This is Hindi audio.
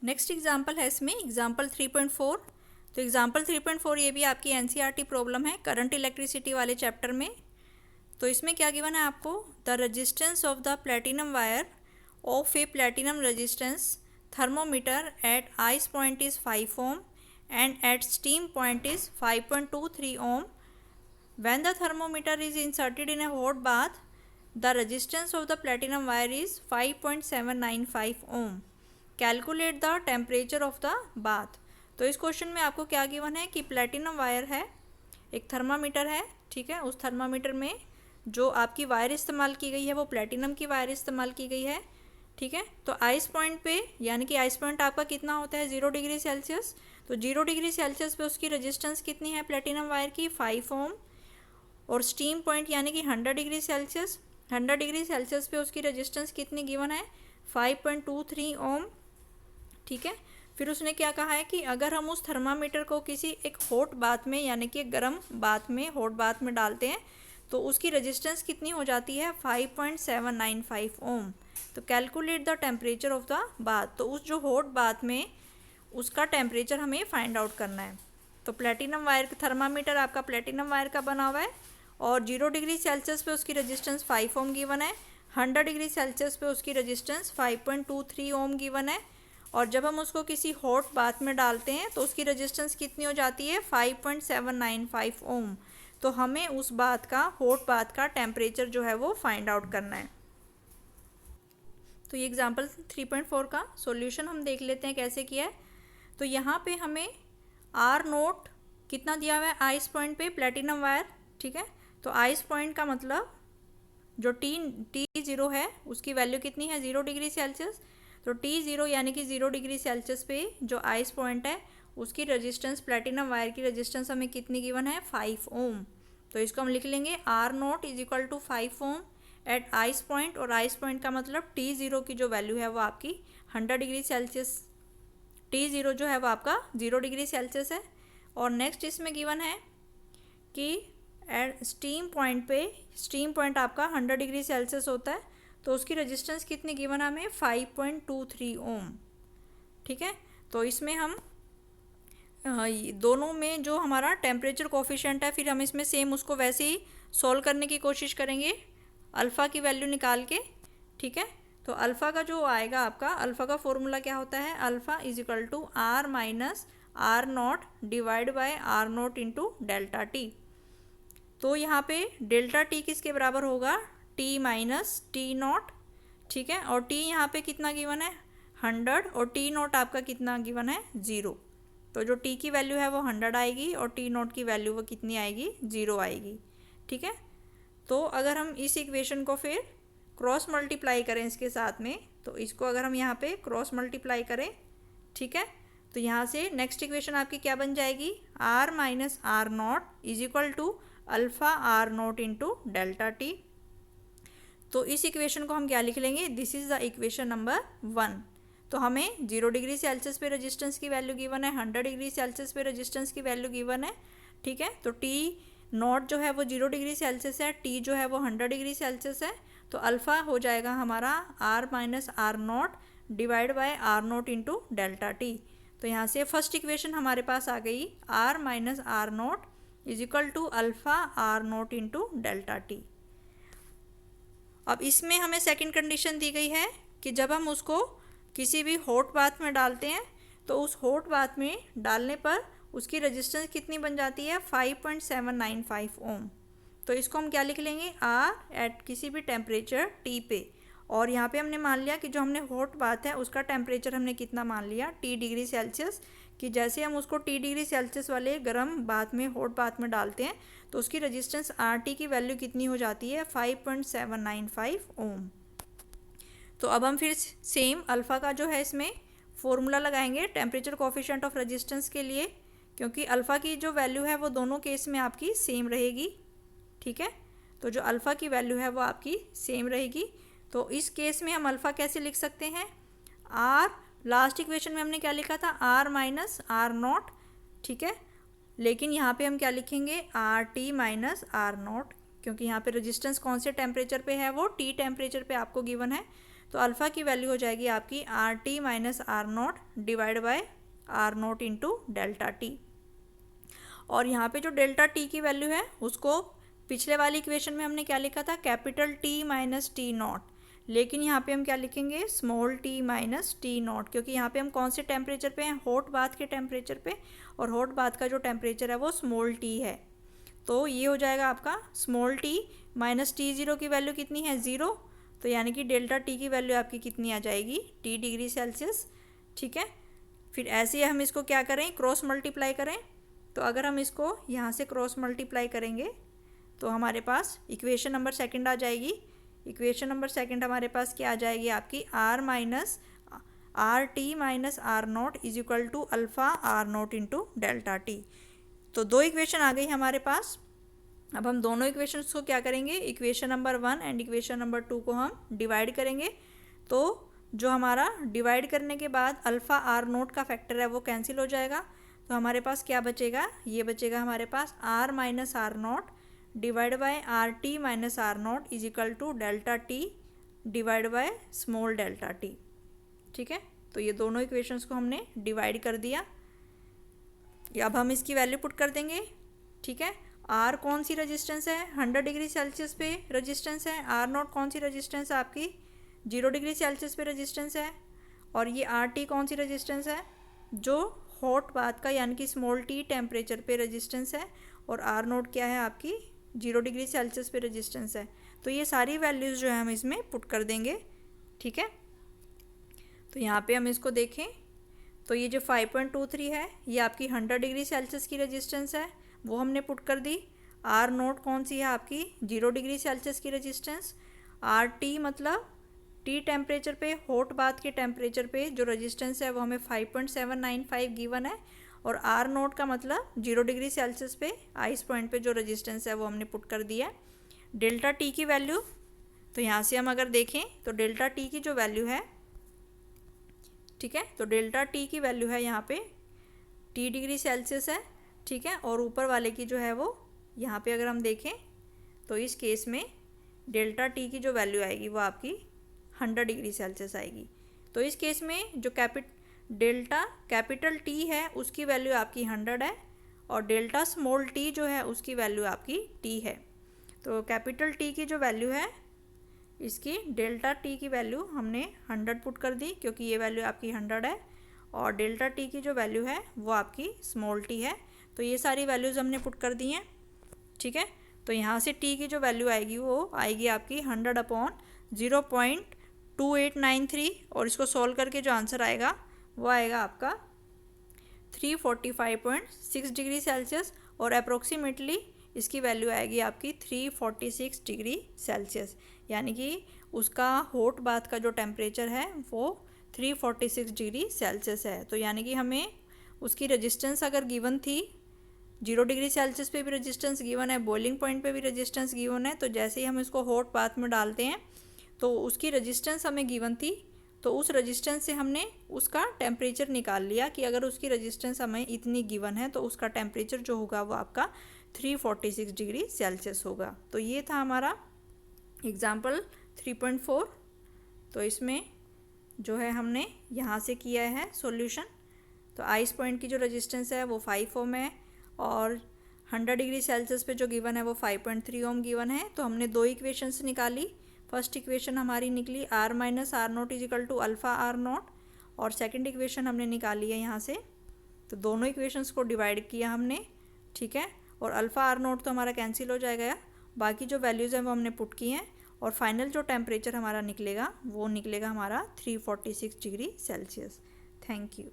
नेक्स्ट एग्जाम्पल है इसमें एग्जाम्पल 3.4। तो एग्जाम्पल 3.4 ये भी आपकी एनसीईआरटी प्रॉब्लम है करंट इलेक्ट्रिसिटी वाले चैप्टर में। तो इसमें क्या गिवन है आपको, the resistance of the platinum wire of a platinum resistance thermometer at ice point is 5 ohm and at steam point is 5.23 ohm. When the thermometer is inserted in a hot bath, the resistance of the platinum wire is 5.795 ohm. Calculate the temperature of the bath. तो इस क्वेश्चन में आपको क्या गिवन है कि प्लेटिनम वायर है, एक थर्मामीटर है, ठीक है। उस थर्मामीटर में जो आपकी वायर इस्तेमाल की गई है वो प्लेटिनम की वायर इस्तेमाल की गई है, ठीक है। तो आइस पॉइंट पे, यानी कि आइस पॉइंट आपका कितना होता है 0 डिग्री सेल्सियस, तो 0 डिग्री सेल्सियस पे उसकी रेजिस्टेंस कितनी है प्लेटिनम वायर की 5 ohm। और स्टीम पॉइंट यानी कि 100 डिग्री सेल्सियस, 100 डिग्री सेल्सियस पे उसकी रेजिस्टेंस कितनी गिवन है 5.23 ohm, ठीक है। फिर उसने क्या कहा है कि अगर हम उस थर्मामीटर को किसी एक हॉट बाथ में, यानी कि गर्म बाथ में, हॉट बाथ में डालते हैं तो उसकी रेजिस्टेंस कितनी हो जाती है 5.795 ohm। तो calculate the temperature of the bath, तो उस जो हॉट बाथ में उसका टेम्परेचर हमें फाइंड आउट करना है। तो प्लेटिनम वायर, थर्मामीटर आपका प्लेटिनम वायर का बना हुआ है और 0 डिग्री सेल्सियस पे उसकी रेजिस्टेंस 5 ohm गिवन है, 100 डिग्री सेल्सियस पे उसकी रेजिस्टेंस 5.23 ohm गिवन है। और जब हम उसको किसी हॉट बाथ में डालते हैं तो उसकी रेजिस्टेंस कितनी हो जाती है 5.795 ohm। तो हमें उस बाथ का, हॉट बाथ का टेम्परेचर जो है वो फाइंड आउट करना है। तो ये एग्जांपल 3.4 का सॉल्यूशन हम देख लेते हैं कैसे किया है। तो यहाँ पे हमें R0 कितना दिया हुआ है आइस पॉइंट पे प्लेटिनम वायर, ठीक है। तो आइस पॉइंट का मतलब जो T0 है उसकी वैल्यू कितनी है 0 डिग्री सेल्सियस। तो T0 यानी कि 0 डिग्री सेल्सियस पे जो आइस पॉइंट है उसकी रेजिस्टेंस, प्लेटिनम वायर की रेजिस्टेंस हमें कितनी गिवन है 5 ohm। तो इसको हम लिख लेंगे R0 is equal to 5 ohm at ice point. और आइस पॉइंट का मतलब T0 की जो वैल्यू है वो आपकी 100 डिग्री सेल्सियस, T0 जो है वो आपका 0 डिग्री सेल्सियस है। और नेक्स्ट इसमें गिवन है कि एट स्टीम पॉइंट पे, स्टीम पॉइंट आपका 100 डिग्री सेल्सियस होता है, तो उसकी रेजिस्टेंस कितनी गिवन है हमें 5.23 ohm, ठीक है। तो इसमें हम दोनों में जो हमारा टेम्परेचर कोफिशिएंट है, फिर हम इसमें सेम उसको वैसे ही सॉल्व करने की कोशिश करेंगे अल्फ़ा की वैल्यू निकाल के, ठीक है। तो अल्फ़ा का जो आएगा आपका, अल्फ़ा का फॉर्मूला क्या होता है, alpha is equal to R minus R0 divide by R0 into delta T. तो यहाँ पे डेल्टा टी किसके बराबर होगा T माइनस T0, ठीक है। और T यहाँ पे कितना गिवन है 100 और T0 आपका कितना गिवन है 0। तो जो T की वैल्यू है वो 100 आएगी और T0 की वैल्यू वो कितनी आएगी 0 आएगी, ठीक है। तो अगर हम इस इक्वेशन को फिर क्रॉस मल्टीप्लाई करें इसके साथ में, तो इसको अगर हम यहाँ पे क्रॉस मल्टीप्लाई करें, ठीक है, तो यहाँ से नेक्स्ट इक्वेशन आपकी क्या बन जाएगी R minus R0 is equal to alpha R0 into delta T. तो इस इक्वेशन को हम क्या लिख लेंगे, this is the equation number 1। तो हमें 0 डिग्री सेल्सियस पे रेजिस्टेंस की वैल्यू गिवन है, 100 डिग्री सेल्सियस पे रेजिस्टेंस की वैल्यू गिवन है, ठीक है। तो T0 जो है वो 0 डिग्री सेल्सियस है, T जो है वो 100 डिग्री सेल्सियस है। तो अल्फ़ा हो जाएगा हमारा R minus R0 divide by R0 into delta T. तो यहाँ से फर्स्ट इक्वेशन हमारे पास आ गई R minus R0 is equal to alpha R0 into delta T. अब इसमें हमें सेकंड कंडीशन दी गई है कि जब हम उसको किसी भी हॉट बाथ में डालते हैं तो उस हॉट बाथ में डालने पर उसकी रेजिस्टेंस कितनी बन जाती है 5.795 ohm। तो इसको हम क्या लिख लेंगे R एट किसी भी टेम्परेचर T पे। और यहाँ पे हमने मान लिया कि जो हमने हॉट बाथ है उसका टेम्परेचर हमने कितना मान लिया T डिग्री सेल्सियस, कि जैसे हम उसको T डिग्री सेल्सियस वाले गर्म बाथ में, हॉट बाथ में डालते हैं तो उसकी रेजिस्टेंस RT की वैल्यू कितनी हो जाती है 5.795 ohm। तो अब हम फिर सेम अल्फ़ा का जो है इसमें फॉर्मूला लगाएंगे टेम्परेचर कोफिशिएंट ऑफ रेजिस्टेंस के लिए, क्योंकि अल्फ़ा की जो वैल्यू है वो दोनों केस में आपकी सेम रहेगी, ठीक है। तो जो अल्फ़ा की वैल्यू है वो आपकी सेम रहेगी। तो इस केस में हम अल्फ़ा कैसे लिख सकते हैं, R, लास्ट इक्वेशन में हमने क्या लिखा था R माइनस R0, ठीक है। लेकिन यहाँ पे हम क्या लिखेंगे RT माइनस R0, क्योंकि यहाँ पे रेजिस्टेंस कौन से टेम्परेचर पे है वो T टेम्परेचर पे आपको गिवन है। तो अल्फ़ा की वैल्यू हो जाएगी आपकी R T minus R not divide by R nought into delta T. और यहाँ पे जो डेल्टा टी की वैल्यू है उसको पिछले वाली इक्वेशन में हमने क्या लिखा था, capital T minus T not, लेकिन यहाँ पे हम क्या लिखेंगे, small T minus T not, क्योंकि यहाँ पे हम कौन से टेम्परेचर पे हैं, हॉट बाथ के टेम्परेचर पे, और हॉट बाथ का जो टेम्परेचर है वो स्मॉल टी है। तो ये हो जाएगा आपका small T minus T zero की वैल्यू कितनी है, ज़ीरो, तो यानी कि डेल्टा टी की वैल्यू आपकी कितनी आ जाएगी, टी डिग्री सेल्सियस। ठीक है, फिर ऐसे ही हम इसको क्या करें, क्रॉस मल्टीप्लाई करें। तो अगर हम इसको यहाँ से क्रॉस मल्टीप्लाई करेंगे तो हमारे पास इक्वेशन नंबर सेकंड आ जाएगी। इक्वेशन नंबर सेकंड हमारे पास क्या आ जाएगी आपकी, R minus R T minus R not is equal to alpha R nought into delta T. तो दो इक्वेशन आ गई हमारे पास। अब हम दोनों इक्वेशंस को क्या करेंगे, equation number 1 and equation number 2 को हम डिवाइड करेंगे। तो जो हमारा डिवाइड करने के बाद अल्फ़ा आर नोट का फैक्टर है वो कैंसिल हो जाएगा। तो हमारे पास क्या बचेगा, ये बचेगा हमारे पास R minus R not divide by R T minus R not is equal to delta T divide by small delta T. ठीक है, तो ये दोनों इक्वेशंस को हमने डिवाइड कर दिया। अब हम इसकी वैल्यू पुट कर देंगे। ठीक है, आर कौन सी रेजिस्टेंस है, 100 डिग्री सेल्सियस पे रेजिस्टेंस है। आर नॉट कौन सी रेजिस्टेंस है आपकी, 0 डिग्री सेल्सियस पे रेजिस्टेंस है। और ये आर टी कौन सी रेजिस्टेंस है, जो हॉट बाथ का यानी कि स्मॉल टी टेम्परेचर पे रेजिस्टेंस है। और आर नॉट क्या है आपकी, 0 डिग्री सेल्सियस पे रेजिस्टेंस है। तो ये सारी वैल्यूज़ जो है हम इसमें पुट कर देंगे। ठीक है, तो यहाँ पे हम इसको देखें तो ये जो 5.23 है ये आपकी 100 डिग्री सेल्सियस की रेजिस्टेंस है, वो हमने पुट कर दी। आर नोट कौन सी है आपकी, 0 डिग्री सेल्सियस की रेजिस्टेंस। आर टी मतलब टी टेम्परेचर पे, हॉट बाथ के टेम्परेचर पे जो रेजिस्टेंस है वो हमें 5.795 गिवन है। और आर नोट का मतलब 0 डिग्री सेल्सियस पे आइस पॉइंट पे जो रेजिस्टेंस है वो हमने पुट कर दिया। डेल्टा टी की वैल्यू, तो यहाँ से हम अगर देखें तो डेल्टा टी की जो वैल्यू है, ठीक है, तो डेल्टा टी की वैल्यू है यहाँ पे टी डिग्री सेल्सियस है। ठीक है, और ऊपर वाले की जो है वो यहाँ पे अगर हम देखें तो इस केस में डेल्टा टी की जो वैल्यू आएगी वो आपकी 100 डिग्री सेल्सियस आएगी। तो इस केस में जो डेल्टा कैपिटल टी है उसकी वैल्यू आपकी 100 है, और डेल्टा स्मॉल टी जो है उसकी वैल्यू आपकी टी है। तो कैपिटल टी की जो वैल्यू है, इसकी डेल्टा टी की वैल्यू हमने 100 पुट कर दी, क्योंकि ये वैल्यू आपकी 100 है। और डेल्टा टी की जो वैल्यू है वो आपकी स्मॉल टी है। तो ये सारी वैल्यूज़ हमने पुट कर दी हैं। ठीक है, तो यहाँ से टी की जो वैल्यू आएगी वो आएगी आपकी 100 अपॉन 0.2893, और इसको सॉल्व करके जो आंसर आएगा वो आएगा आपका 345.6 डिग्री सेल्सियस, और अप्रोक्सीमेटली इसकी वैल्यू आएगी आपकी 346 डिग्री सेल्सियस। यानी कि उसका हॉट बाथ का जो टेम्परेचर है वो 346 डिग्री सेल्सियस है। तो यानी कि हमें उसकी रेजिस्टेंस अगर गिवन थी, 0 डिग्री सेल्सियस पे भी रेजिस्टेंस गिवन है, बॉइलिंग पॉइंट पे भी रेजिस्टेंस गिवन है, तो जैसे ही हम इसको हॉट बाथ में डालते हैं तो उसकी रेजिस्टेंस हमें गिवन थी, तो उस रेजिस्टेंस से हमने उसका टेम्परेचर निकाल लिया कि अगर उसकी रेजिस्टेंस हमें इतनी गिवन है तो उसका टेम्परेचर जो होगा वो आपका 346 डिग्री सेल्सियस होगा। तो ये था हमारा एग्जाम्पल 3.4। तो इसमें जो है हमने यहाँ से किया है सॉल्यूशन। तो आइस पॉइंट की जो रेजिस्टेंस है वो 5 ओम है, और 100 डिग्री सेल्सियस पे जो गिवन है वो 5.3 ओम गिवन है। तो हमने दो इक्वेशंस निकाली। फर्स्ट इक्वेशन हमारी निकली R minus R not is equal to alpha R nought, और सेकंड इक्वेशन हमने निकाली है यहाँ से। तो दोनों इक्वेशंस को डिवाइड किया हमने। ठीक है, और अल्फ़ा आर नॉट तो हमारा कैंसिल हो जाएगा, बाकी जो वैल्यूज़ हैं वो हमने पुट की हैं, और फाइनल जो टेम्परेचर हमारा निकलेगा वो निकलेगा हमारा 346 डिग्री सेल्सियस। Thank you.